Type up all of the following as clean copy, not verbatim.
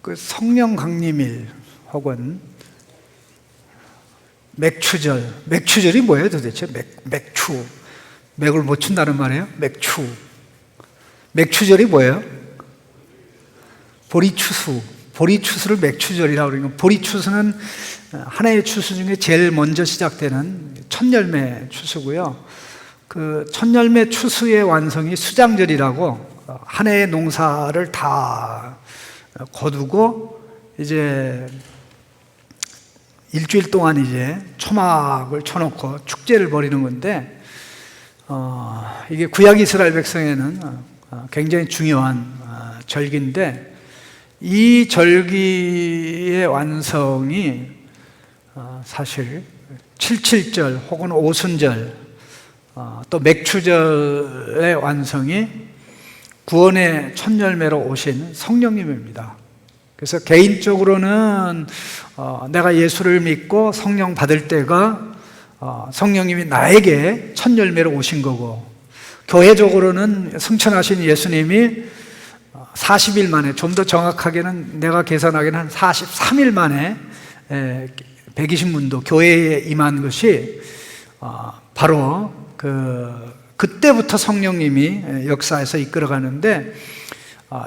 그 성령 강림일 혹은 맥추절, 맥추절이 뭐예요 도대체? 맥추, 맥을 못 춘다는 말이에요? 맥추절이 뭐예요? 보리추수, 보리추수를 맥추절이라고 그러니까 보리추수는 하나의 추수 중에 제일 먼저 시작되는 첫열매 추수고요. 그 첫열매 추수의 완성이 수장절이라고 한 해의 농사를 다 거두고 이제 일주일 동안 이제 초막을 쳐놓고 축제를 벌이는 건데 이게 구약 이스라엘 백성에는 굉장히 중요한 절기인데 이 절기의 완성이 사실 칠칠절 혹은 오순절 또 맥추절의 완성이 구원의 첫 열매로 오신 성령님입니다. 그래서 개인적으로는 내가 예수를 믿고 성령 받을 때가 성령님이 나에게 첫 열매로 오신 거고, 교회적으로는 승천하신 예수님이 40일 만에, 좀 더 정확하게는 내가 계산하기는 한 43일 만에 120문도 교회에 임한 것이 바로 그때부터 성령님이 역사에서 이끌어가는데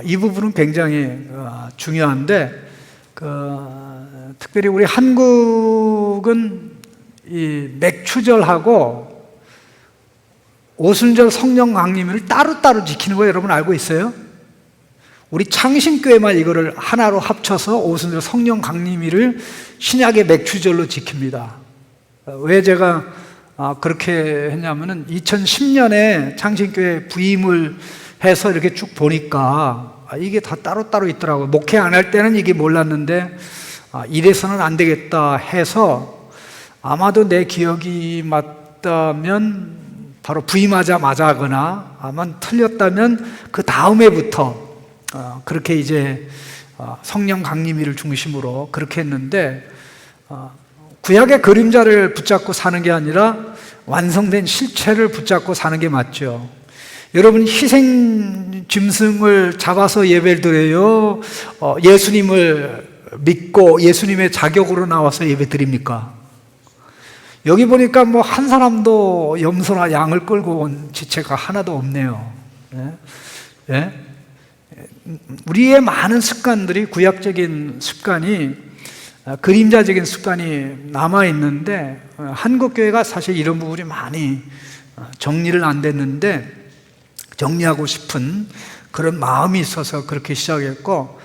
이 부분은 굉장히 중요한데 특별히 우리 한국은 이 맥추절하고 오순절 성령 강림을 따로따로 지키는 거 여러분 알고 있어요? 우리 창신교회만 이거를 하나로 합쳐서 오순절 성령 강림일을 신약의 맥추절로 지킵니다. 왜 제가 그렇게 했냐면은 2010년에 창신교회 부임을 해서 이렇게 쭉 보니까 이게 다 따로따로 있더라고요. 목회 안 할 때는 이게 몰랐는데 이래서는 안 되겠다 해서 아마도 내 기억이 맞다면 바로 부임하자마자거나 아마 틀렸다면 그 다음 해부터 그렇게 이제 성령 강림일을 중심으로 그렇게 했는데 구약의 그림자를 붙잡고 사는 게 아니라 완성된 실체를 붙잡고 사는 게 맞죠. 여러분 희생 짐승을 잡아서 예배를 드려요? 예수님을 믿고 예수님의 자격으로 나와서 예배 드립니까? 여기 보니까 뭐 한 사람도 염소나 양을 끌고 온 지체가 하나도 없네요. 예? 예? 우리의 많은 습관들이 구약적인 습관이 그림자적인 습관이 남아있는데 한국교회가 사실 이런 부분이 많이 정리를 안 됐는데 정리하고 싶은 그런 마음이 있어서 그렇게 시작했고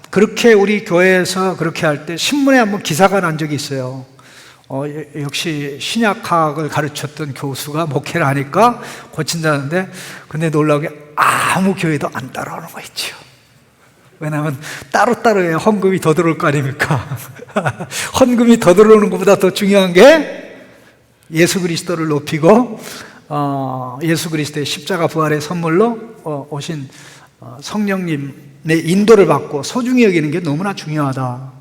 그렇게 우리 교회에서 그렇게 할 때 신문에 한번 기사가 난 적이 있어요. 역시 신약학을 가르쳤던 교수가 목회를 하니까 고친다는데 근데 놀라게 아무 교회도 안 따라오는 거 있죠. 왜냐하면 따로따로 해야 헌금이 더 들어올 거 아닙니까? 헌금이 더 들어오는 것보다 더 중요한 게 예수 그리스도를 높이고 예수 그리스도의 십자가 부활의 선물로 오신 성령님의 인도를 받고 소중히 여기는 게 너무나 중요하다.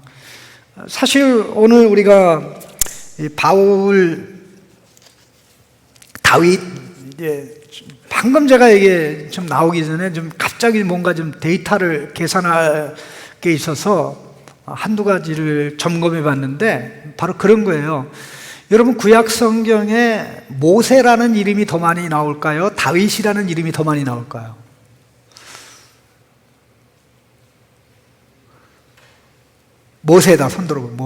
사실 오늘 우리가 바울, 다윗, 방금 제가 이게 좀 나오기 전에 좀 갑자기 뭔가 좀 데이터를 계산할 게 있어서 한두 가지를 점검해 봤는데 바로 그런 거예요. 여러분 구약 성경에 모세라는 이름이 더 많이 나올까요? 다윗이라는 이름이 더 많이 나올까요? 모세다. 손 들어보면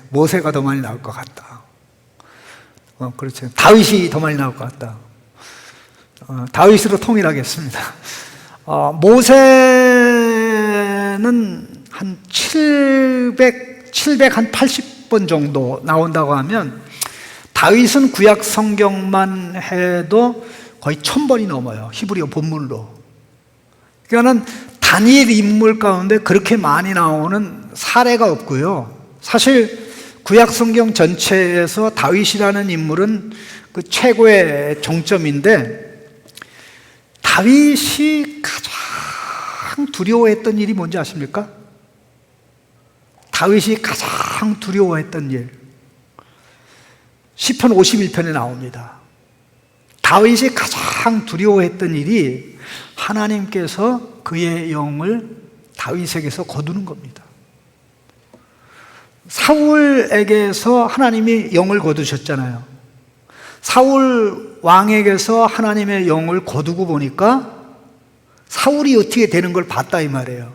모세가 더 많이 나올 것 같다. 그렇죠. 다윗이 더 많이 나올 것 같다. 다윗으로 통일하겠습니다. 모세는 한 780번 정도 나온다고 하면 다윗은 구약 성경만 해도 거의 1000번이 넘어요. 히브리어 본문으로. 그러니까는 단일 인물 가운데 그렇게 많이 나오는 사례가 없고요. 사실 구약 성경 전체에서 다윗이라는 인물은 그 최고의 정점인데 다윗이 가장 두려워했던 일이 뭔지 아십니까? 다윗이 가장 두려워했던 일 시편 51편에 나옵니다. 다윗이 가장 두려워했던 일이 하나님께서 그의 영을 다윗에게서 거두는 겁니다. 사울에게서 하나님이 영을 거두셨잖아요. 사울 왕에게서 하나님의 영을 거두고 보니까 사울이 어떻게 되는 걸 봤다 이 말이에요.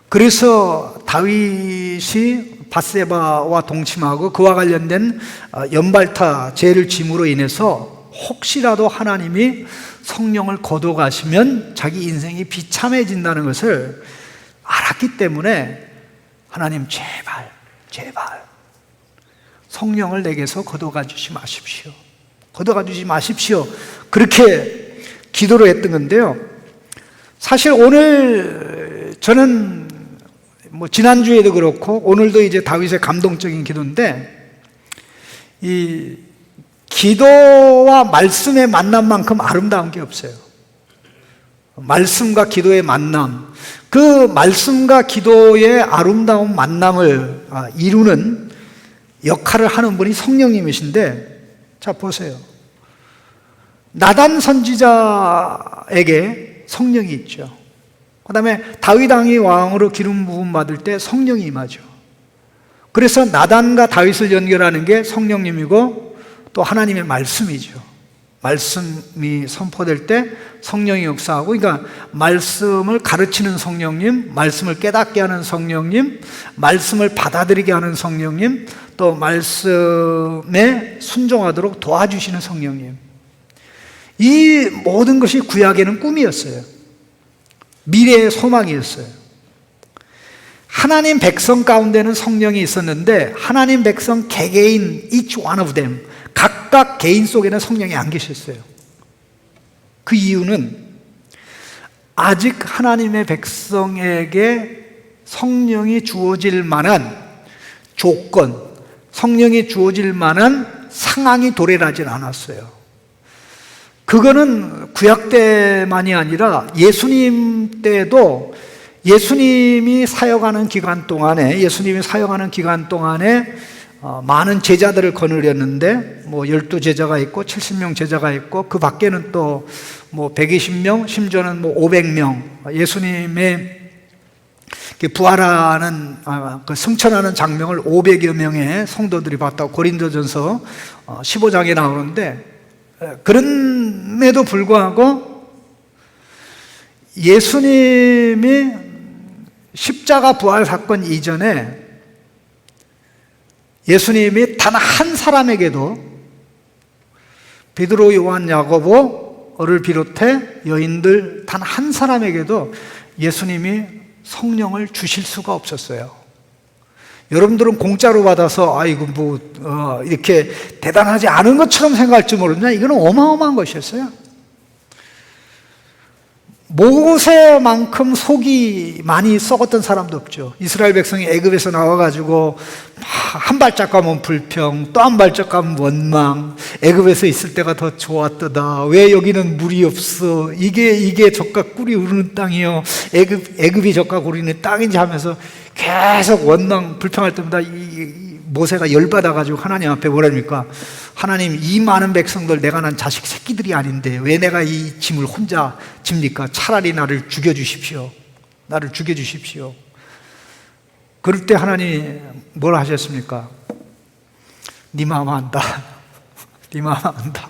그래서 다윗이 밧세바와 동침하고 그와 관련된 연발타 죄를 짐으로 인해서 혹시라도 하나님이 성령을 거둬가시면 자기 인생이 비참해진다는 것을 알았기 때문에 하나님 제발 성령을 내게서 거둬가 주지 마십시오. 거둬가 주지 마십시오. 그렇게 기도를 했던 건데요. 사실 오늘 저는 지난주에도 그렇고 오늘도 이제 다윗의 감동적인 기도인데, 이 기도와 말씀의 만남만큼 아름다운 게 없어요. 말씀과 기도의 만남, 그 말씀과 기도의 아름다운 만남을 이루는 역할을 하는 분이 성령님이신데, 자 보세요. 나단 선지자에게 성령이 있죠. 그 다음에 다윗 왕이 왕으로 기름 부음 받을 때 성령이 임하죠. 그래서 나단과 다윗을 연결하는 게 성령님이고 또 하나님의 말씀이죠. 말씀이 선포될 때 성령이 역사하고, 그러니까 말씀을 가르치는 성령님, 말씀을 깨닫게 하는 성령님, 말씀을 받아들이게 하는 성령님, 또 말씀에 순종하도록 도와주시는 성령님. 이 모든 것이 구약에는 꿈이었어요. 미래의 소망이었어요. 하나님 백성 가운데는 성령이 있었는데 하나님 백성 개개인 each one of them, 각각 개인 속에는 성령이 안 계셨어요. 그 이유는 아직 하나님의 백성에게 성령이 주어질 만한 조건, 성령이 주어질 만한 상황이 도래하지 않았어요. 그거는 구약 때만이 아니라 예수님 때도 예수님이 사역하는 기간 동안에 많은 제자들을 거느렸는데 12제자가 있고 70명 제자가 있고 그 밖에는 또 120명, 심지어는 500명, 예수님의 부활하는 그 승천하는 장면을 500여 명의 성도들이 봤다고 고린도전서 15장에 나오는데, 그럼에도 불구하고 예수님이 십자가 부활 사건 이전에 예수님이 단 한 사람에게도, 베드로, 요한, 야고보를 비롯해 여인들 단 한 사람에게도 예수님이 성령을 주실 수가 없었어요. 여러분들은 공짜로 받아서 이렇게 대단하지 않은 것처럼 생각할지 모르냐? 이거는 어마어마한 것이었어요. 모세만큼 속이 많이 썩었던 사람도 없죠. 이스라엘 백성이 애굽에서 나와가지고 한 발짝 가면 불평, 또 한 발짝 가면 원망, 애굽에서 있을 때가 더 좋았더다, 왜 여기는 물이 없어, 이게 젖과 꿀이 흐르는 땅이요, 애굽이 젖과 꿀이 흐르는 땅인지 하면서 계속 원망, 불평할 때마다 이 모세가 열받아가지고 하나님 앞에 뭐랍니까? 하나님, 이 많은 백성들 내가 난 자식 새끼들이 아닌데 왜 내가 이 짐을 혼자 집니까? 차라리 나를 죽여주십시오. 나를 죽여주십시오. 그럴 때 하나님이 뭘 하셨습니까? 네 마음 안다. 네 마음 안다.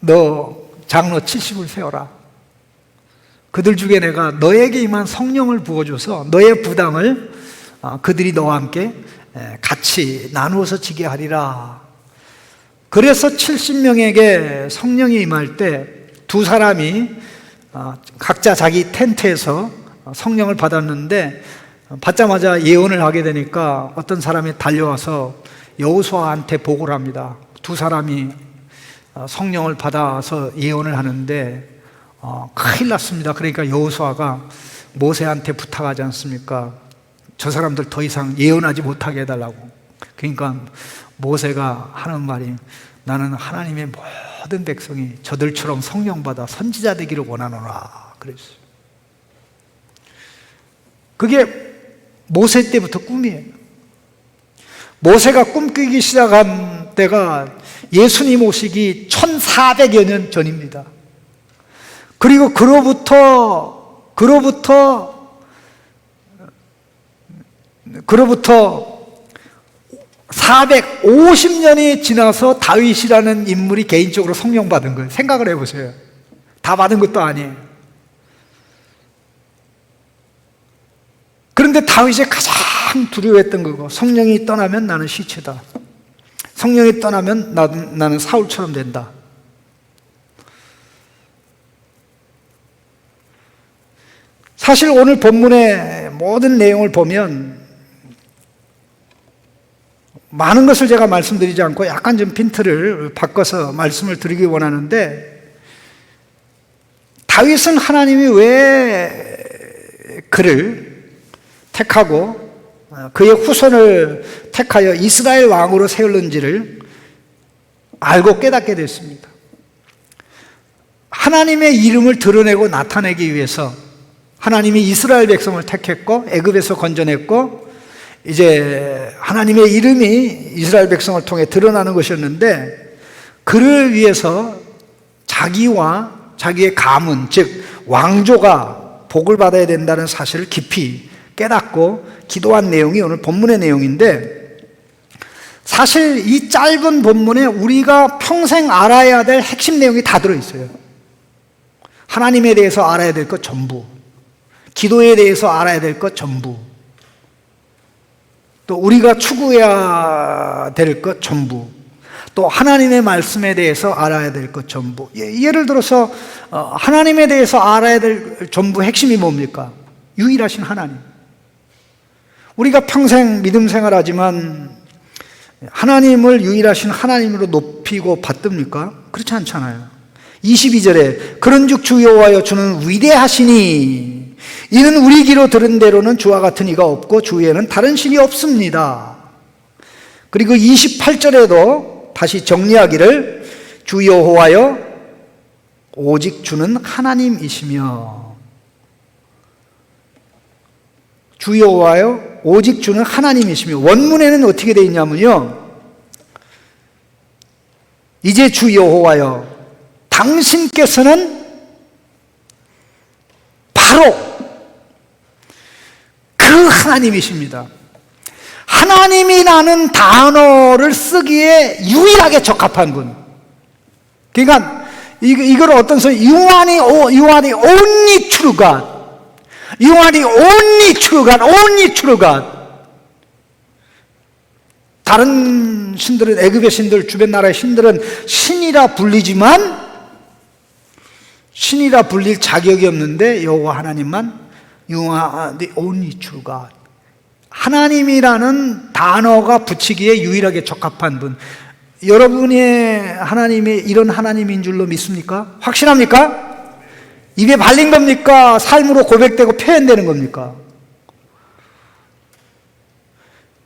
너 장로 70을 세워라. 그들 중에 내가 너에게 임한 성령을 부어줘서 너의 부담을 그들이 너와 함께 같이 나누어서 지게 하리라. 그래서 70명에게 성령이 임할 때 두 사람이 각자 자기 텐트에서 성령을 받았는데, 받자마자 예언을 하게 되니까 어떤 사람이 달려와서 여호수아한테 보고를 합니다. 두 사람이 성령을 받아서 예언을 하는데 큰일 났습니다. 그러니까 여호수아가 모세한테 부탁하지 않습니까? 저 사람들 더 이상 예언하지 못하게 해달라고. 그러니까 모세가 하는 말이, 나는 하나님의 모든 백성이 저들처럼 성령 받아 선지자 되기를 원하노라 그랬어요. 그게 모세 때부터 꿈이에요. 모세가 꿈꾸기 시작한 때가 예수님 오시기 1400여 년 전입니다. 그리고 그로부터 450년이 지나서 다윗이라는 인물이 개인적으로 성령 받은 거예요. 생각을 해보세요. 다 받은 것도 아니에요. 그런데 다윗이 가장 두려워했던 거고, 성령이 떠나면 나는 시체다. 성령이 떠나면 나는 사울처럼 된다. 사실 오늘 본문의 모든 내용을 보면 많은 것을 제가 말씀드리지 않고 약간 좀 핀트를 바꿔서 말씀을 드리기 원하는데, 다윗은 하나님이 왜 그를 택하고 그의 후손을 택하여 이스라엘 왕으로 세웠는지를 알고 깨닫게 됐습니다. 하나님의 이름을 드러내고 나타내기 위해서 하나님이 이스라엘 백성을 택했고 애굽에서 건져냈고, 이제 하나님의 이름이 이스라엘 백성을 통해 드러나는 것이었는데, 그를 위해서 자기와 자기의 가문, 즉 왕조가 복을 받아야 된다는 사실을 깊이 깨닫고 기도한 내용이 오늘 본문의 내용인데, 사실 이 짧은 본문에 우리가 평생 알아야 될 핵심 내용이 다 들어있어요. 하나님에 대해서 알아야 될 것 전부, 기도에 대해서 알아야 될 것 전부, 또 우리가 추구해야 될 것 전부, 또 하나님의 말씀에 대해서 알아야 될 것 전부. 예를 들어서 하나님에 대해서 알아야 될 전부 핵심이 뭡니까? 유일하신 하나님. 우리가 평생 믿음 생활하지만 하나님을 유일하신 하나님으로 높이고 받듭니까? 그렇지 않잖아요. 22절에 그런즉 주 여호와여 주는 위대하시니 이는 우리 귀로 들은 대로는 주와 같은 이가 없고 주 외에는 다른 신이 없습니다. 그리고 28절에도 다시 정리하기를 주 여호와여 오직 주는 하나님이시며, 주 여호와여 오직 주는 하나님이시며, 원문에는 어떻게 되어 있냐면요, 이제 주 여호와여 당신께서는 바로 그 하나님이십니다. 하나님이라는 단어를 쓰기에 유일하게 적합한 분. 그러니까 이걸 어떤 소리? You are the only true God. You are the only true God. Only true God. 다른 신들은, 애굽의 신들, 주변 나라의 신들은 신이라 불리지만 신이라 불릴 자격이 없는데 여호와 하나님만 You are the only true God. 하나님이라는 단어가 붙이기에 유일하게 적합한 분. 여러분의 하나님이 이런 하나님인 줄로 믿습니까? 확신합니까? 입에 발린 겁니까? 삶으로 고백되고 표현되는 겁니까?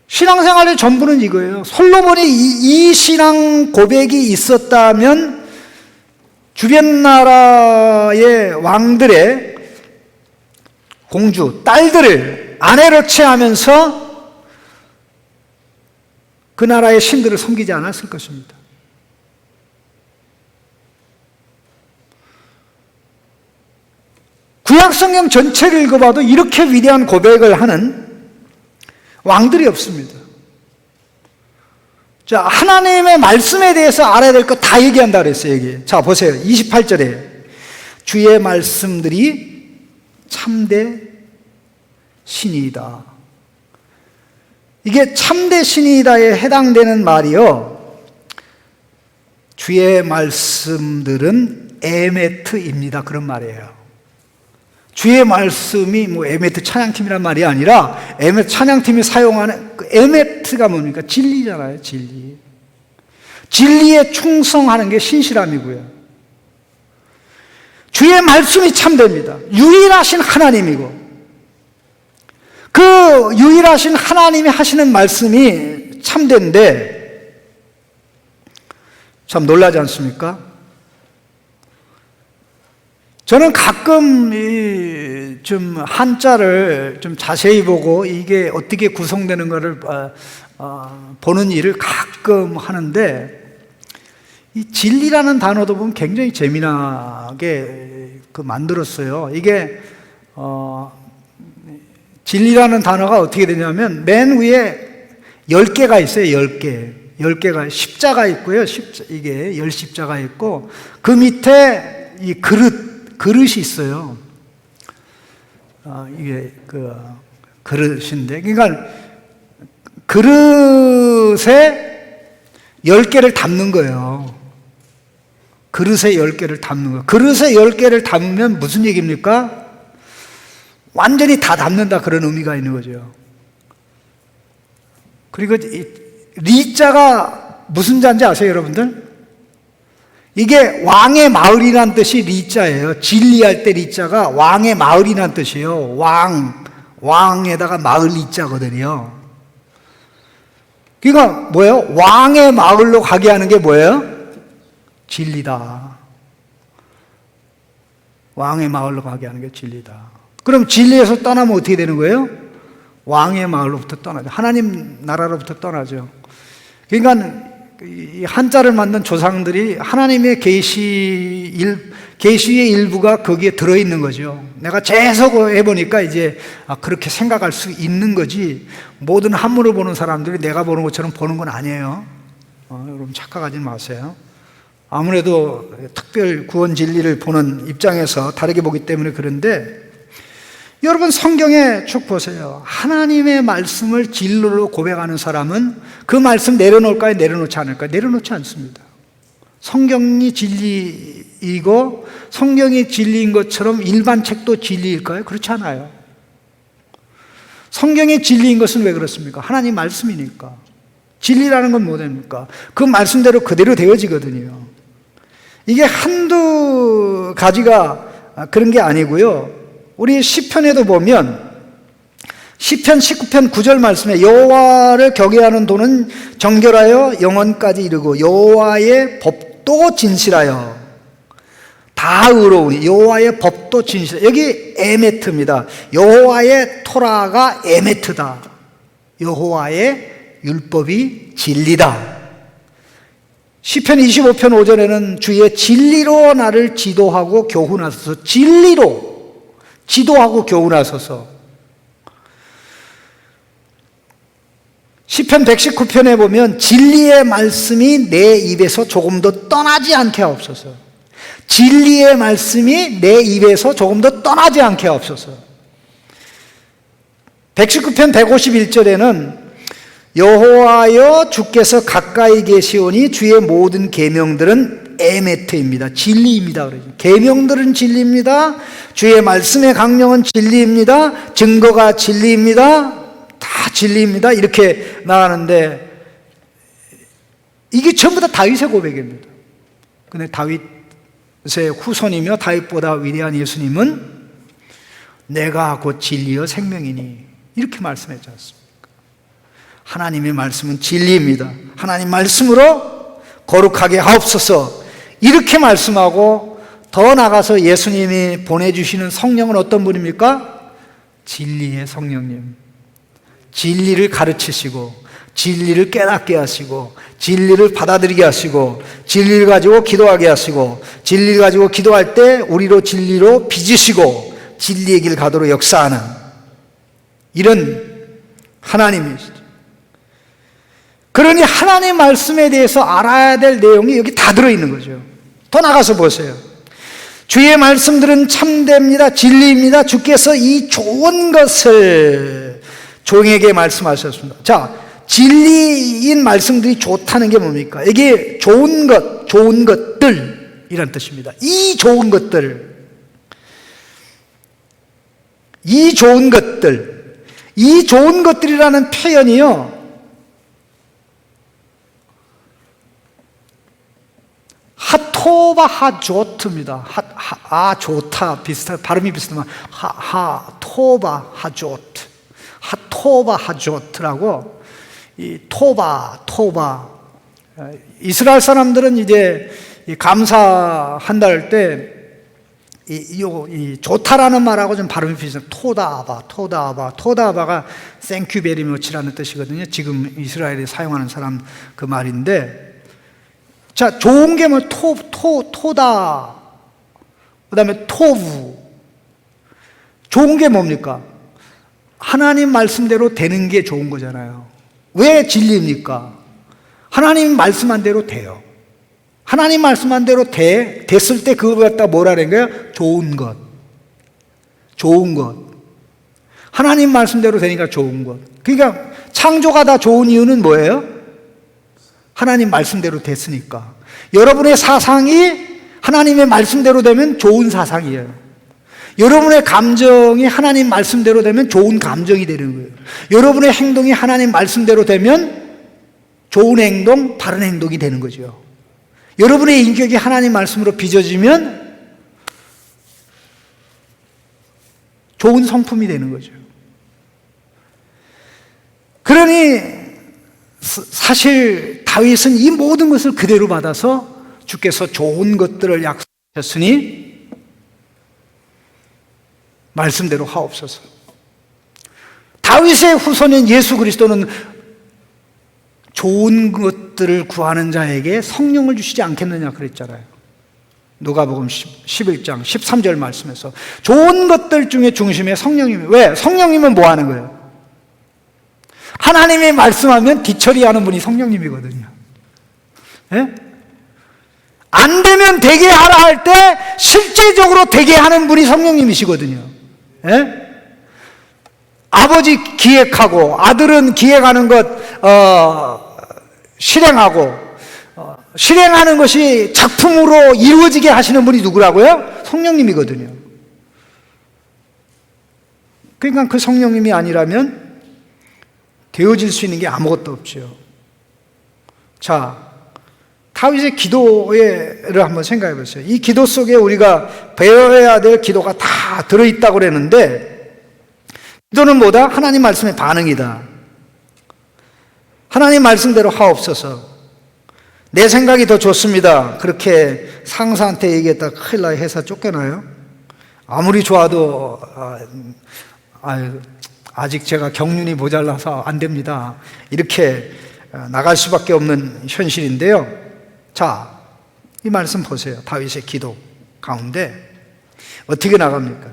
신앙생활의 전부는 이거예요. 솔로몬이 이 신앙 고백이 있었다면 주변 나라의 왕들의 공주, 딸들을 아내로 취하면서 그 나라의 신들을 섬기지 않았을 것입니다. 구약성경 전체를 읽어봐도 이렇게 위대한 고백을 하는 왕들이 없습니다. 자, 하나님의 말씀에 대해서 알아야 될 것 다 얘기한다 그랬어요, 여기. 자, 보세요. 28절에 주의 말씀들이 참되 신이다. 이게 참되 신이다에 해당되는 말이요, 주의 말씀들은 에메트입니다, 그런 말이에요. 주의 말씀이 뭐 에메트 찬양팀이란 말이 아니라 에메트 찬양팀이 사용하는 그 에메트가 뭡니까? 진리잖아요, 진리. 진리에 충성하는 게 신실함이고요. 주의 말씀이 참됩니다. 유일하신 하나님이고, 그 유일하신 하나님이 하시는 말씀이 참된데 참 놀라지 않습니까? 저는 가끔 좀 한자를 좀 자세히 보고 이게 어떻게 구성되는 것을 보는 일을 가끔 하는데, 이 진리라는 단어도 보면 굉장히 재미나게 만들었어요. 이게 진리라는 단어가 어떻게 되냐면 맨 위에 10개가 있어요. 10개. 10개가 십자가 있고요. 이게 10십자가 있고 그 밑에 이 그릇이 있어요. 이게 그 그릇인데, 그러니까 그릇에 10개를 담는 거예요. 그릇에 10개를 담는 거예요. 그릇에 10개를 담으면 무슨 얘기입니까? 완전히 다 담는다, 그런 의미가 있는 거죠. 그리고 이 리자가 무슨 자인지 아세요, 여러분들? 이게 왕의 마을이란 뜻이 리자예요. 진리할 때 리자가 왕의 마을이란 뜻이에요. 왕에다가 마을 리자거든요. 그러니까 뭐예요? 왕의 마을로 가게 하는 게 뭐예요? 진리다. 왕의 마을로 가게 하는 게 진리다. 그럼 진리에서 떠나면 어떻게 되는 거예요? 왕의 마을로부터 떠나죠. 하나님 나라로부터 떠나죠. 그러니까 이 한자를 만든 조상들이 하나님의 계시의 일부가 거기에 들어있는 거죠. 내가 재해석해 보니까 이제 그렇게 생각할 수 있는 거지, 모든 한문을 보는 사람들이 내가 보는 것처럼 보는 건 아니에요. 여러분 착각하지 마세요. 아무래도 특별 구원 진리를 보는 입장에서 다르게 보기 때문에 그런데, 여러분 성경에 쭉 보세요. 하나님의 말씀을 진리로 고백하는 사람은 그 말씀 내려놓을까요? 내려놓지 않을까요? 내려놓지 않습니다. 성경이 진리이고 성경이 진리인 것처럼 일반 책도 진리일까요? 그렇지 않아요. 성경이 진리인 것은 왜 그렇습니까? 하나님 말씀이니까. 진리라는 건 뭐됩니까? 그 말씀대로 그대로 되어지거든요. 이게 한두 가지가 그런 게 아니고요. 우리 시편에도 보면 시편 19편 9절 말씀에 여호와를 경외하는 도는 정결하여 영원까지 이르고 여호와의 법도 진실하여 다 의로우니. 여호와의 법도 진실하여, 여기 에메트입니다. 여호와의 토라가 에메트다. 여호와의 율법이 진리다. 시편 25편 5절에는 주의 진리로 나를 지도하고 교훈하소서. 진리로 지도하고 교훈하소서. 시편 119편에 보면 진리의 말씀이 내 입에서 조금도 떠나지 않게 하옵소서. 진리의 말씀이 내 입에서 조금도 떠나지 않게 하옵소서. 119편 151절에는 여호와여 주께서 가까이 계시오니 주의 모든 계명들은 에메트입니다. 진리입니다. 계명들은 진리입니다. 주의 말씀의 강령은 진리입니다. 증거가 진리입니다. 다 진리입니다. 이렇게 나가는데 이게 전부 다 다윗의 고백입니다. 근데 다윗의 후손이며 다윗보다 위대한 예수님은 내가 곧 진리여 생명이니 이렇게 말씀했지 않습니까? 하나님의 말씀은 진리입니다. 하나님 말씀으로 거룩하게 하옵소서, 이렇게 말씀하고, 더 나가서 예수님이 보내주시는 성령은 어떤 분입니까? 진리의 성령님. 진리를 가르치시고 진리를 깨닫게 하시고 진리를 받아들이게 하시고 진리를 가지고 기도하게 하시고 진리를 가지고 기도할 때 우리로 진리로 빚으시고 진리의 길 가도록 역사하는 이런 하나님이시죠. 그러니 하나님 말씀에 대해서 알아야 될 내용이 여기 다 들어있는 거죠. 더 나가서 보세요. 주의 말씀들은 참됩니다. 진리입니다. 주께서 이 좋은 것을 종에게 말씀하셨습니다. 자, 진리인 말씀들이 좋다는 게 뭡니까? 이게 좋은 것, 좋은 것들 이란 뜻입니다. 이 좋은 것들, 이 좋은 것들, 이 좋은 것들이라는 표현이요, 하토바 하조트입니다. 좋다 비슷한 발음이 비슷하면 토바 하조트, 하토바 하조트라고. 이 토바 이스라엘 사람들은 이제 감사한다 할 때 이 좋다라는 말하고 좀 발음이 비슷해요. 토다바가 땡큐 베리 머치라는 뜻이거든요. 지금 이스라엘이 사용하는 사람 그 말인데, 자, 좋은 게 뭐 토다, 그 다음에 토부. 좋은 게 뭡니까? 하나님 말씀대로 되는 게 좋은 거잖아요. 왜 진리입니까? 하나님 말씀한 대로 돼요. 하나님 말씀한 대로 됐을 때 그걸 갖다 뭐라는 거예요? 좋은 것. 좋은 것. 하나님 말씀대로 되니까 좋은 것. 그러니까 창조가 다 좋은 이유는 뭐예요? 하나님 말씀대로 됐으니까. 여러분의 사상이 하나님의 말씀대로 되면 좋은 사상이에요. 여러분의 감정이 하나님 말씀대로 되면 좋은 감정이 되는 거예요. 여러분의 행동이 하나님 말씀대로 되면 좋은 행동, 바른 행동이 되는 거죠. 여러분의 인격이 하나님 말씀으로 빚어지면 좋은 성품이 되는 거죠. 그러니 사실 다윗은 이 모든 것을 그대로 받아서 주께서 좋은 것들을 약속하셨으니 말씀대로 하옵소서. 다윗의 후손인 예수 그리스도는 좋은 것들을 구하는 자에게 성령을 주시지 않겠느냐 그랬잖아요. 누가복음 11장 13절 말씀에서 좋은 것들 중에 중심에 성령이면, 왜? 성령이면 뭐 하는 거예요? 하나님이 말씀하면 뒤처리하는 분이 성령님이거든요. 예? 안 되면 되게 하라 할 때 실제적으로 되게 하는 분이 성령님이시거든요. 예? 아버지 기획하고 아들은 기획하는 것 실행하고 실행하는 것이 작품으로 이루어지게 하시는 분이 누구라고요? 성령님이거든요. 그러니까 그 성령님이 아니라면 되어질 수 있는 게 아무것도 없죠. 자, 다윗의 기도를 한번 생각해 보세요. 이 기도 속에 우리가 배워야 될 기도가 다 들어있다고 그랬는데, 기도는 뭐다? 하나님 말씀의 반응이다. 하나님 말씀대로 하옵소서. 내 생각이 더 좋습니다. 그렇게 상사한테 얘기했다가 큰일 나요. 회사 쫓겨나요? 아무리 좋아도 아직 제가 경륜이 모자라서 안 됩니다. 이렇게 나갈 수밖에 없는 현실인데요. 자, 이 말씀 보세요. 다윗의 기도 가운데 어떻게 나갑니까?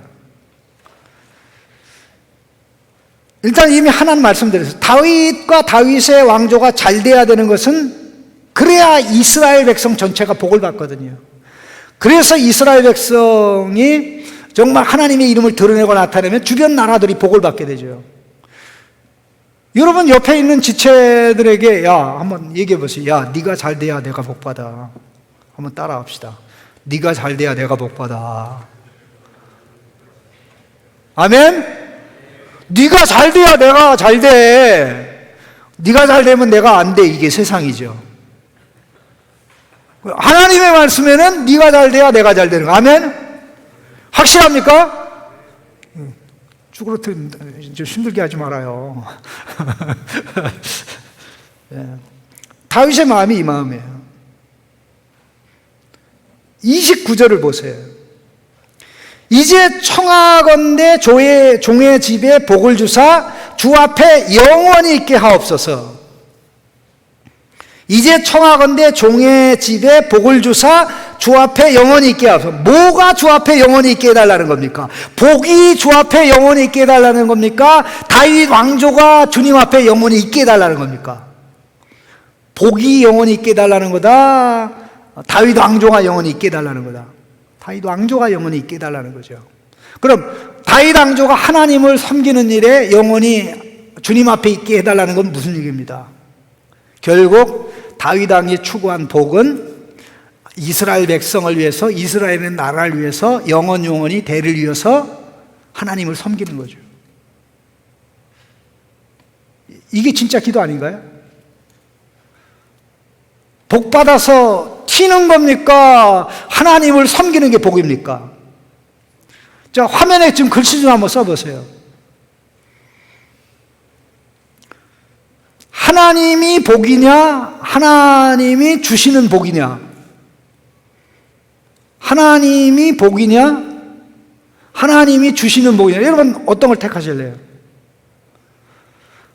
일단 이미 하나님 말씀드렸어요. 다윗과 다윗의 왕조가 잘 돼야 되는 것은 그래야 이스라엘 백성 전체가 복을 받거든요. 그래서 이스라엘 백성이 정말 하나님의 이름을 드러내고 나타내면 주변 나라들이 복을 받게 되죠. 여러분 옆에 있는 지체들에게 야 한번 얘기해 보세요. 야 네가 잘 돼야 내가 복 받아. 한번 따라합시다. 네가 잘 돼야 내가 복 받아. 아멘? 네가 잘 돼야 내가 잘 돼. 네가 잘 되면 내가 안 돼. 이게 세상이죠. 하나님의 말씀에는 네가 잘 돼야 내가 잘 되는 거. 아멘? 확실합니까? 쭈그러뜨 좀 힘들게 하지 말아요. 예. 다윗의 마음이 이 마음이에요. 29절을 보세요. 이제 청하건대 종의 집에 복을 주사 주 앞에 영원히 있게 하옵소서. 이제 청하건대 종의 집에 복을 주사 주 앞에 영원히 있게 하옵소서. 뭐가 주 앞에 영원히 있게 해달라는 겁니까? 복이 주 앞에 영원히 있게 해달라는 겁니까? 다윗 왕조가 주님 앞에 영원히 있게 해달라는 겁니까? 복이 영원히 있게 해달라는 거다? 다윗 왕조가 영원히 있게 해달라는 거다? 다윗 왕조가 영원히 있게 해달라는 거죠. 그럼 다윗 왕조가 하나님을 섬기는 일에 영원히 주님 앞에 있게 해달라는 건 무슨 얘기입니다? 결국 다윗 왕이 추구한 복은 이스라엘 백성을 위해서, 이스라엘의 나라를 위해서 영원히 대를 이어서 하나님을 섬기는 거죠. 이게 진짜 기도 아닌가요? 복 받아서 튀는 겁니까? 하나님을 섬기는 게 복입니까? 자, 화면에 지금 글씨 좀 한번 써보세요. 하나님이 복이냐? 하나님이 주시는 복이냐? 하나님이 복이냐? 하나님이 주시는 복이냐? 여러분 어떤 걸 택하실래요?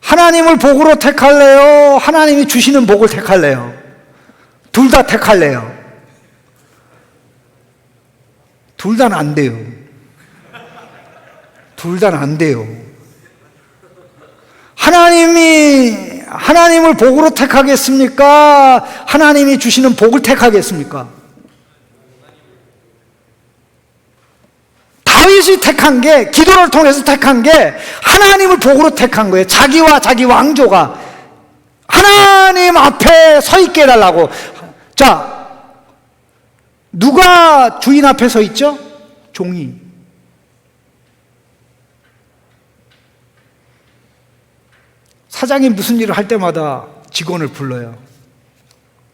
하나님을 복으로 택할래요? 하나님이 주시는 복을 택할래요? 둘 다 택할래요? 둘 다는 안 돼요. 둘 다는 안 돼요. 하나님이 하나님을 복으로 택하겠습니까? 하나님이 주시는 복을 택하겠습니까? 다윗이 택한 게, 기도를 통해서 택한 게 하나님을 복으로 택한 거예요. 자기와 자기 왕조가 하나님 앞에 서 있게 해달라고. 자, 누가 주인 앞에 서 있죠? 종이. 사장이 무슨 일을 할 때마다 직원을 불러요.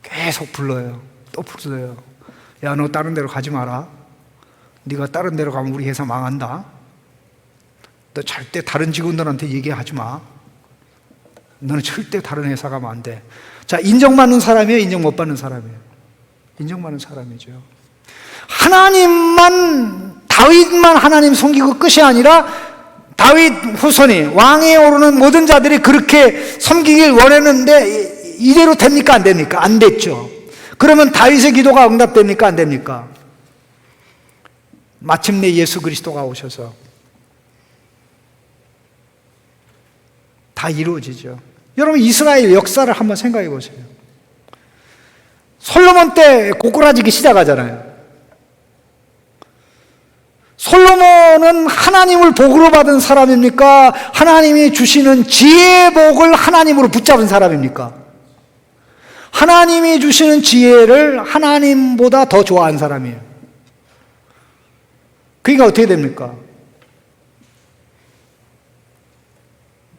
계속 불러요. 또 불러요. 야, 너 다른 데로 가지 마라. 네가 다른 데로 가면 우리 회사 망한다. 너 절대 다른 직원들한테 얘기하지 마. 너는 절대 다른 회사 가면 안 돼. 자, 인정받는 사람이에요? 인정 못 받는 사람이에요? 인정받는 사람이죠. 하나님만, 다윗만 하나님 섬기고 끝이 아니라 다윗 후손이, 왕에 오르는 모든 자들이 그렇게 섬기길 원했는데 이대로 됩니까? 안 됩니까? 안 됐죠. 그러면 다윗의 기도가 응답됩니까? 안 됩니까? 마침내 예수 그리스도가 오셔서 다 이루어지죠. 여러분, 이스라엘 역사를 한번 생각해 보세요. 솔로몬 때 고꾸라지기 시작하잖아요. 솔로몬은 하나님을 복으로 받은 사람입니까? 하나님이 주시는 지혜의 복을 하나님으로 붙잡은 사람입니까? 하나님이 주시는 지혜를 하나님보다 더 좋아하는 사람이에요. 그러니까 어떻게 됩니까?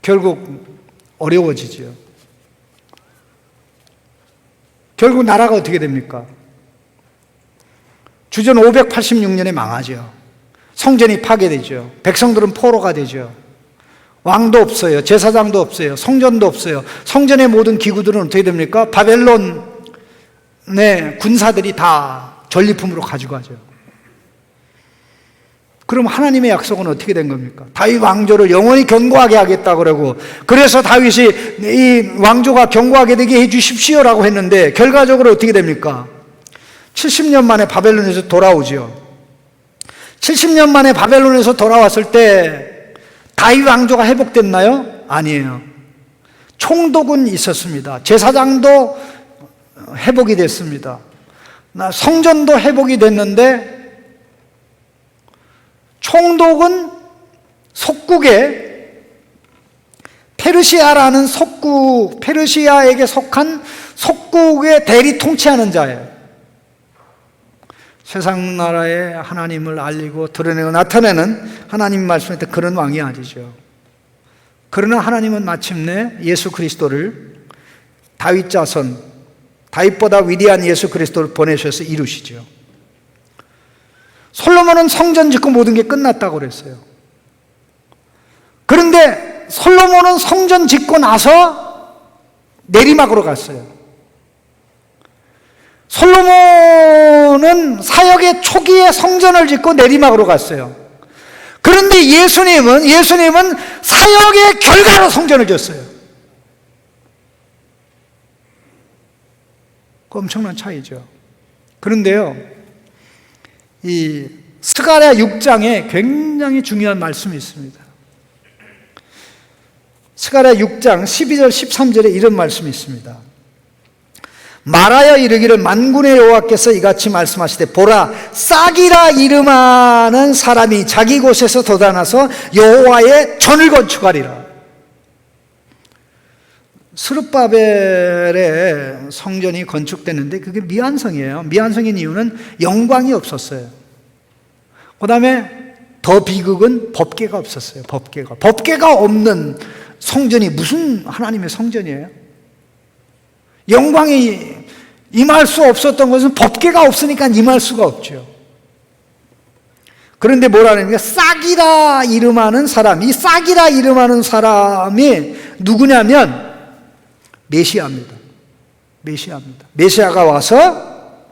결국 어려워지죠. 결국 나라가 어떻게 됩니까? 주전 586년에 망하죠. 성전이 파괴되죠. 백성들은 포로가 되죠. 왕도 없어요. 제사장도 없어요. 성전도 없어요. 성전의 모든 기구들은 어떻게 됩니까? 바벨론의 군사들이 다 전리품으로 가져가죠. 그럼 하나님의 약속은 어떻게 된 겁니까? 다윗 왕조를 영원히 견고하게 하겠다고 그러고, 그래서 다윗이 이 왕조가 견고하게 되게 해 주십시오라고 했는데 결과적으로 어떻게 됩니까? 70년 만에 바벨론에서 돌아오죠. 70년 만에 바벨론에서 돌아왔을 때 다윗 왕조가 회복됐나요? 아니에요. 총독은 있었습니다. 제사장도 회복이 됐습니다. 성전도 회복이 됐는데 총독은 속국에 페르시아라는 속국, 페르시아에게 속한 속국의 대리 통치하는 자예요. 세상 나라에 하나님을 알리고 드러내고 나타내는 하나님 말씀에 그런 왕이 아니죠. 그러나 하나님은 마침내 예수 그리스도를, 다윗 자손, 다윗보다 위대한 예수 그리스도를 보내셔서 이루시죠. 솔로몬은 성전 짓고 모든 게 끝났다고 그랬어요. 그런데 솔로몬은 성전 짓고 나서 내리막으로 갔어요. 솔로몬은 사역의 초기에 성전을 짓고 내리막으로 갔어요. 그런데 예수님은 사역의 결과로 성전을 지었어요. 그 엄청난 차이죠. 그런데요, 이 스가랴 6장에 굉장히 중요한 말씀이 있습니다. 스가랴 6장 12절 13절에 이런 말씀이 있습니다. 말하여 이르기를 만군의 여호와께서 이같이 말씀하시되 보라, 싹이라 이름하는 사람이 자기 곳에서 돋아나서 여호와의 전을 건축하리라. 스룹바벨의 성전이 건축됐는데 그게 미완성이에요. 미완성인 이유는 영광이 없었어요. 그 다음에 더 비극은 법궤가 없었어요. 법궤가 없는 성전이 무슨 하나님의 성전이에요? 영광이 임할 수 없었던 것은 법궤가 없으니까 임할 수가 없죠. 그런데 뭐라는 게 싹이라 이름하는 사람, 이 싹이라 이름하는 사람이 누구냐면 메시아입니다. 메시아가 와서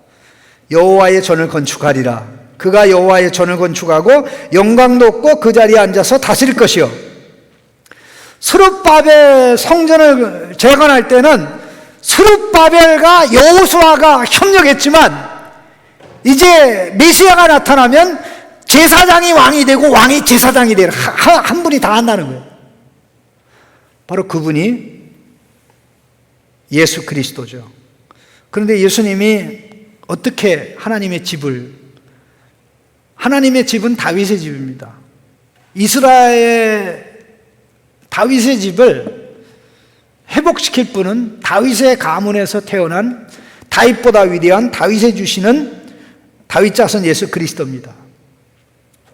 여호와의 전을 건축하리라. 그가 여호와의 전을 건축하고 영광도 없고 그 자리에 앉아서 다스릴 것이요. 스룹바벨 성전을 재건할 때는 스룹바벨과 여호수아가 협력했지만 이제 메시아가 나타나면 제사장이 왕이 되고 왕이 제사장이 되는 한 분이 다 한다는 거예요. 바로 그분이 예수 그리스도죠. 그런데 예수님이 어떻게 하나님의 집은 다윗의 집입니다. 이스라엘 다윗의 집을 회복시킬 분은 다윗의 가문에서 태어난 다윗보다 위대한 다윗의 주시는 다윗 자손 예수 그리스도입니다.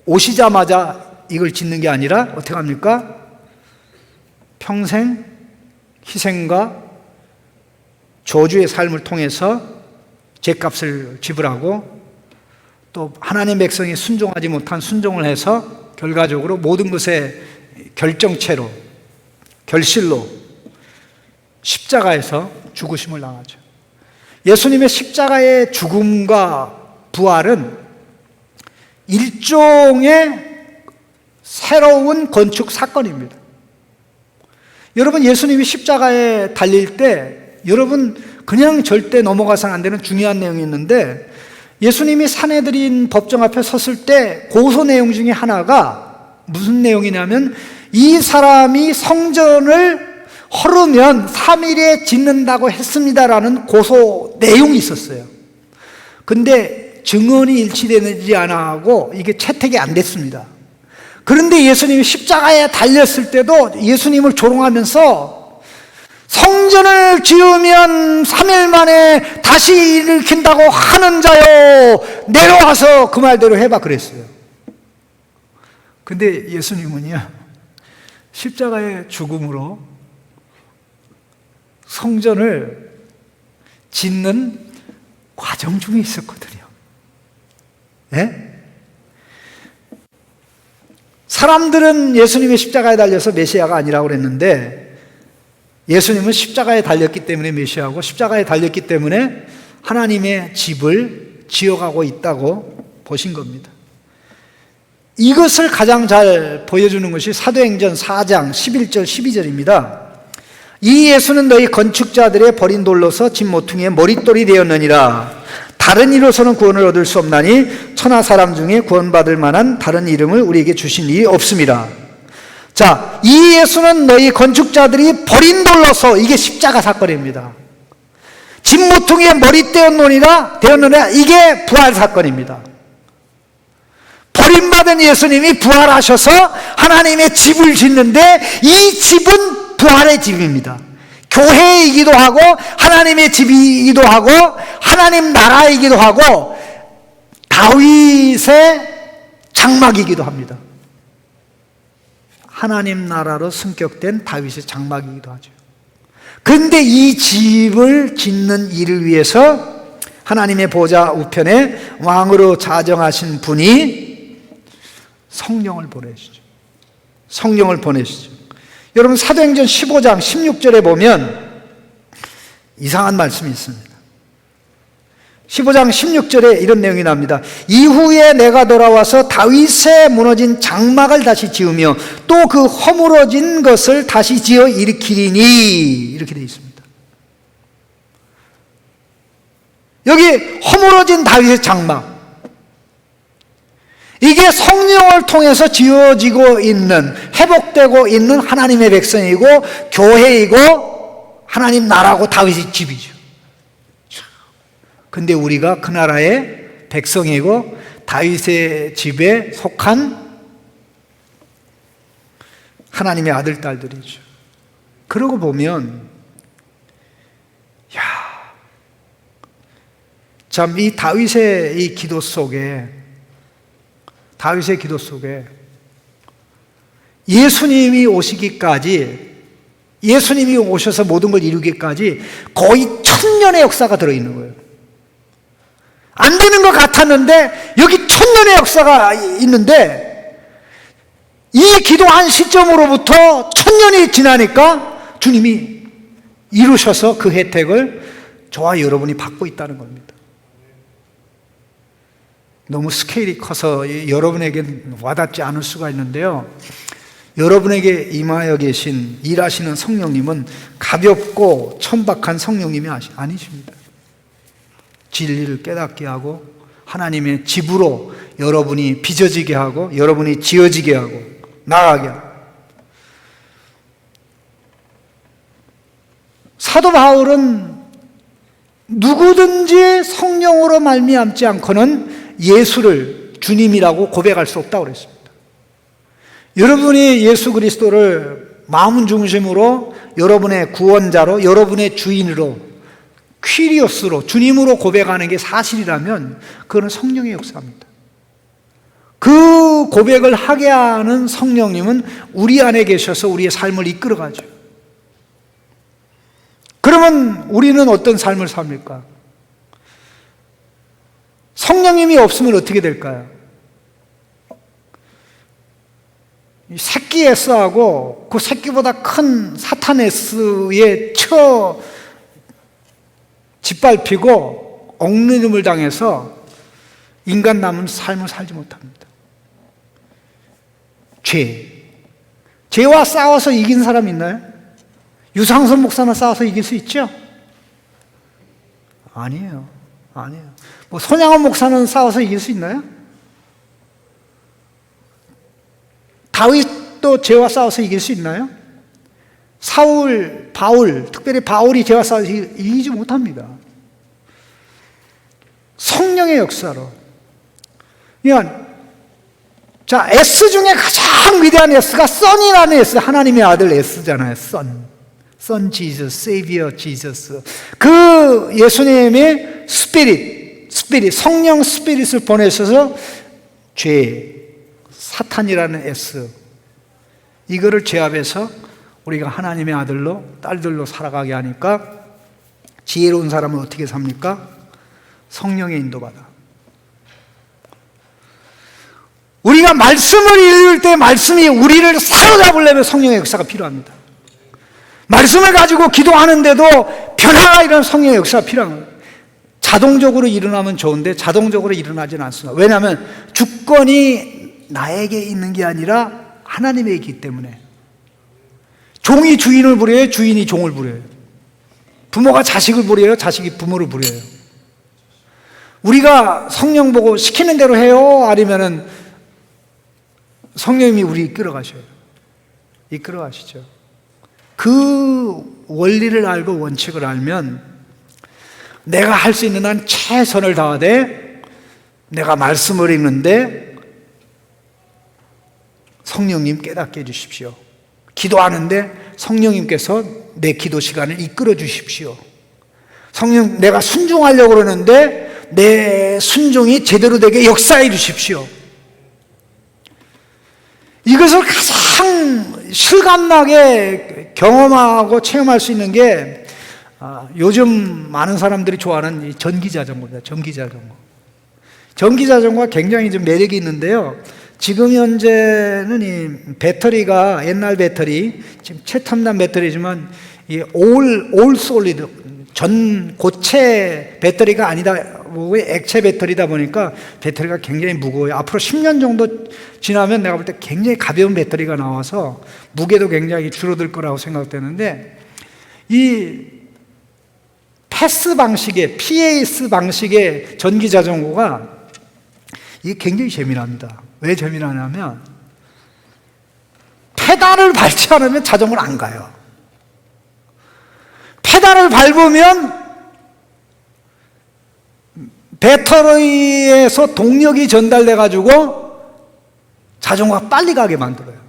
오시자마자 이걸 짓는 게 아니라 어떻게 합니까? 평생 희생과 저주의 삶을 통해서 죗값을 지불하고 또 하나님 백성이 순종하지 못한 순종을 해서 결과적으로 모든 것의 결정체로 결실로 십자가에서 죽으심을 당하죠. 예수님의 십자가의 죽음과 부활은 일종의 새로운 건축 사건입니다. 여러분, 예수님이 십자가에 달릴 때 여러분 그냥 절대 넘어가서는 안 되는 중요한 내용이 있는데, 예수님이 산헤드린 법정 앞에 섰을 때 고소 내용 중에 하나가 무슨 내용이냐면, 이 사람이 성전을 헐으면 3일에 짓는다고 했습니다라는 고소 내용이 있었어요. 근데 증언이 일치되지 않아 하고 이게 채택이 안 됐습니다. 그런데 예수님이 십자가에 달렸을 때도 예수님을 조롱하면서 성전을 지으면 3일 만에 다시 일으킨다고 하는 자요, 내려와서 그 말대로 해봐 그랬어요. 근데 예수님은요, 십자가의 죽음으로 성전을 짓는 과정 중에 있었거든요. 예? 사람들은 예수님이 십자가에 달려서 메시아가 아니라고 그랬는데, 예수님은 십자가에 달렸기 때문에 메시아고, 십자가에 달렸기 때문에 하나님의 집을 지어가고 있다고 보신 겁니다. 이것을 가장 잘 보여주는 것이 사도행전 4장 11절 12절입니다. 이 예수는 너희 건축자들의 버린 돌로서 집 모퉁이의 머릿돌이 되었느니라. 다른 이로서는 구원을 얻을 수 없나니 천하 사람 중에 구원받을 만한 다른 이름을 우리에게 주신 이 없습니다. 자, 이 예수는 너희 건축자들이 버린 돌로서, 이게 십자가 사건입니다. 집 모퉁이의 머리 되었느니라, 이게 부활 사건입니다. 버림받은 예수님이 부활하셔서 하나님의 집을 짓는데, 이 집은 부활의 집입니다. 교회이기도 하고 하나님의 집이기도 하고 하나님 나라이기도 하고 다윗의 장막이기도 합니다. 하나님 나라로 승격된 다윗의 장막이기도 하죠. 그런데 이 집을 짓는 일을 위해서 하나님의 보좌 우편에 왕으로 자정하신 분이 성령을 보내시죠. 성령을 보내시죠. 여러분, 사도행전 15장 16절에 보면 이상한 말씀이 있습니다. 15장 16절에 이런 내용이 납니다. 이후에 내가 돌아와서 다윗의 무너진 장막을 다시 지으며 또 그 허물어진 것을 다시 지어 일으키리니, 이렇게 되어 있습니다. 여기 허물어진 다윗의 장막, 이게 성령을 통해서 지어지고 있는, 회복되고 있는 하나님의 백성이고 교회이고 하나님 나라고 다윗의 집이죠. 근데 우리가 그 나라의 백성이고 다윗의 집에 속한 하나님의 아들, 딸들이죠. 그러고 보면, 참 이 다윗의 이 기도 속에, 예수님이 오시기까지, 예수님이 오셔서 모든 걸 이루기까지 거의 1000년의 역사가 들어있는 거예요. 안 되는 것 같았는데 여기 1000년의 역사가 있는데, 이 기도한 시점으로부터 1000년이 지나니까 주님이 이루셔서 그 혜택을 저와 여러분이 받고 있다는 겁니다. 너무 스케일이 커서 여러분에게 와닿지 않을 수가 있는데요, 여러분에게 임하여 계신 일하시는 성령님은 가볍고 천박한 성령님이 아니십니다. 진리를 깨닫게 하고 하나님의 집으로 여러분이 빚어지게 하고 여러분이 지어지게 하고 나아가게 하고. 사도 바울은 누구든지 성령으로 말미암지 않고는 예수를 주님이라고 고백할 수 없다고 그랬습니다. 여러분이 예수 그리스도를 마음 중심으로 여러분의 구원자로, 여러분의 주인으로, 퀴리오스로, 주님으로 고백하는 게 사실이라면 그거는 성령의 역사입니다. 그 고백을 하게 하는 성령님은 우리 안에 계셔서 우리의 삶을 이끌어가죠. 그러면 우리는 어떤 삶을 삽니까? 성령님이 없으면 어떻게 될까요? 새끼 S하고 그 새끼보다 큰 사탄 S에 짓밟히고 억누름을 당해서 인간 남은 삶을 살지 못합니다. 죄와 싸워서 이긴 사람 있나요? 유상선 목사나 싸워서 이길 수 있죠? 아니에요. 뭐 손양원 목사는 싸워서 이길 수 있나요? 다윗도 죄와 싸워서 이길 수 있나요? 사울, 바울, 특별히 바울이 죄와 싸워서 이기지 못합니다. 성령의 역사로. 그러니까 자, S 중에 가장 위대한 S가 Son이라는 S, 하나님의 아들 S잖아요. Son Jesus, Savior Jesus. 그 예수님의 스피릿, 성령 스피릿을 보내셔서 사탄이라는 S, 이거를 제압해서 우리가 하나님의 아들로, 딸들로 살아가게 하니까 지혜로운 사람은 어떻게 삽니까? 성령의 인도받아. 우리가 말씀을 읽을 때 말씀이 우리를 사로잡으려면 성령의 역사가 필요합니다. 말씀을 가지고 기도하는데도 변화가 일어나는 성령의 역사가 필요합니다. 자동적으로 일어나면 좋은데 자동적으로 일어나지는 않습니다. 왜냐하면 주권이 나에게 있는 게 아니라 하나님에게 있기 때문에. 종이 주인을 부려요, 주인이 종을 부려요. 부모가 자식을 부려요, 자식이 부모를 부려요. 우리가 성령 보고 시키는 대로 해요? 아니면은 성령님이 우리 이끌어가시죠. 그 원리를 알고 원칙을 알면 내가 할 수 있는 한 최선을 다하되 내가 말씀을 읽는데 성령님 깨닫게 해주십시오. 기도하는데 성령님께서 내 기도 시간을 이끌어 주십시오. 성령, 내가 순종하려고 그러는데 내 순종이 제대로 되게 역사해 주십시오. 이것을 가장 실감나게 경험하고 체험할 수 있는 게 요즘 많은 사람들이 좋아하는 이 전기자전거입니다. 전기자전거가 굉장히 좀 매력이 있는데요. 지금 현재는 이 배터리가 옛날 배터리, 지금 최첨단 배터리지만 이 올 솔리드, 전 고체 배터리가 아니다, 액체 배터리다 보니까 배터리가 굉장히 무거워요. 앞으로 10년 정도 지나면 내가 볼 때 굉장히 가벼운 배터리가 나와서 무게도 굉장히 줄어들 거라고 생각되는데, 이 PAS 방식의 전기 자전거가 이게 굉장히 재미납니다. 왜 재미나냐면 페달을 밟지 않으면 자전거는 안 가요. 페달을 밟으면 배터리에서 동력이 전달돼 가지고 자전거가 빨리 가게 만들어요.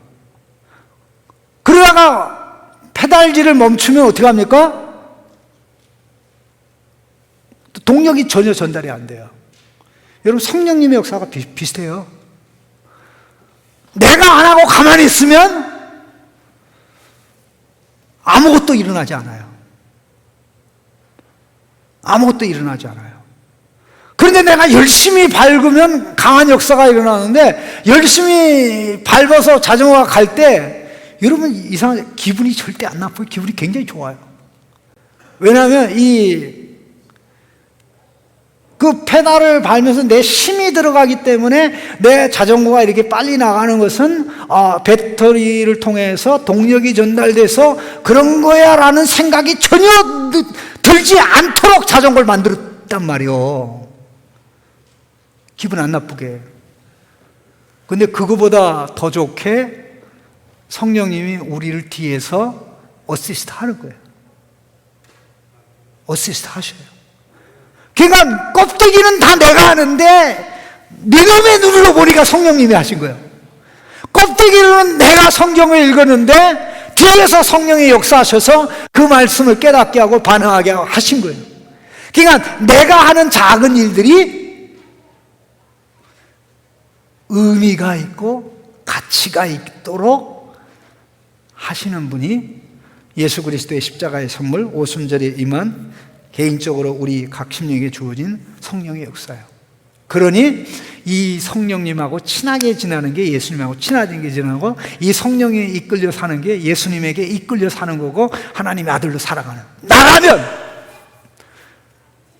그러다가 페달질을 멈추면 어떻게 합니까? 동력이 전혀 전달이 안 돼요. 여러분, 성령님의 역사가 비슷해요. 내가 안 하고 가만히 있으면 아무것도 일어나지 않아요. 그런데 내가 열심히 밟으면 강한 역사가 일어나는데, 열심히 밟아서 자전거가 갈 때 여러분 이상하게 기분이 절대 안 나빠요. 기분이 굉장히 좋아요. 왜냐하면 그 페달을 밟으면서 내 힘이 들어가기 때문에 내 자전거가 이렇게 빨리 나가는 것은 배터리를 통해서 동력이 전달돼서 그런 거야 라는 생각이 전혀 들지 않도록 자전거를 만들었단 말이에요. 기분 안 나쁘게. 근데 그거보다 더 좋게 성령님이 우리를 뒤에서 어시스트 하는 거예요. 어시스트 하셔요. 그러니까 껍데기는 다 내가 하는데 믿음의 눈으로 보니까 성령님이 하신 거예요. 껍데기로는 내가 성경을 읽었는데 뒤에서 성령이 역사하셔서 그 말씀을 깨닫게 하고 반응하게 하신 거예요. 그러니까 내가 하는 작은 일들이 의미가 있고 가치가 있도록 하시는 분이 예수 그리스도의 십자가의 선물 오순절에 임한 개인적으로 우리 각 심령에게 주어진 성령의 역사예요. 그러니 이 성령님하고 친하게 지나는 게 예수님하고 친하게 지나고 이 성령에 이끌려 사는 게 예수님에게 이끌려 사는 거고 하나님의 아들로 살아가는 나라면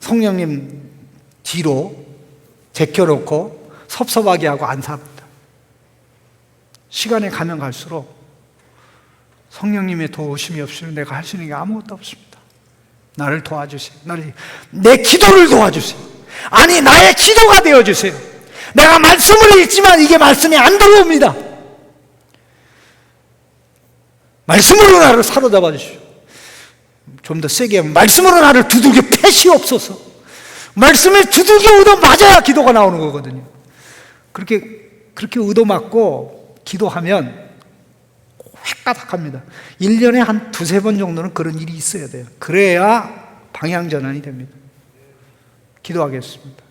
성령님 뒤로 제껴놓고 섭섭하게 하고 안 삽니다. 시간이 가면 갈수록 성령님의 도우심이 없으면 내가 할 수 있는 게 아무것도 없습니다. 나를 도와주세요. 내 기도를 도와주세요. 아니 나의 기도가 되어주세요. 내가 말씀을 읽지만 이게 말씀이 안 들어옵니다. 말씀으로 나를 사로잡아 주시오. 좀 더 세게 하면 말씀으로 나를 두들겨 패시옵소서. 말씀을 두들겨 얻어맞아야 기도가 나오는 거거든요. 그렇게 얻어맞고 기도하면 획가닥합니다. 1년에 한 두세 번 정도는 그런 일이 있어야 돼요. 그래야 방향전환이 됩니다. 기도하겠습니다.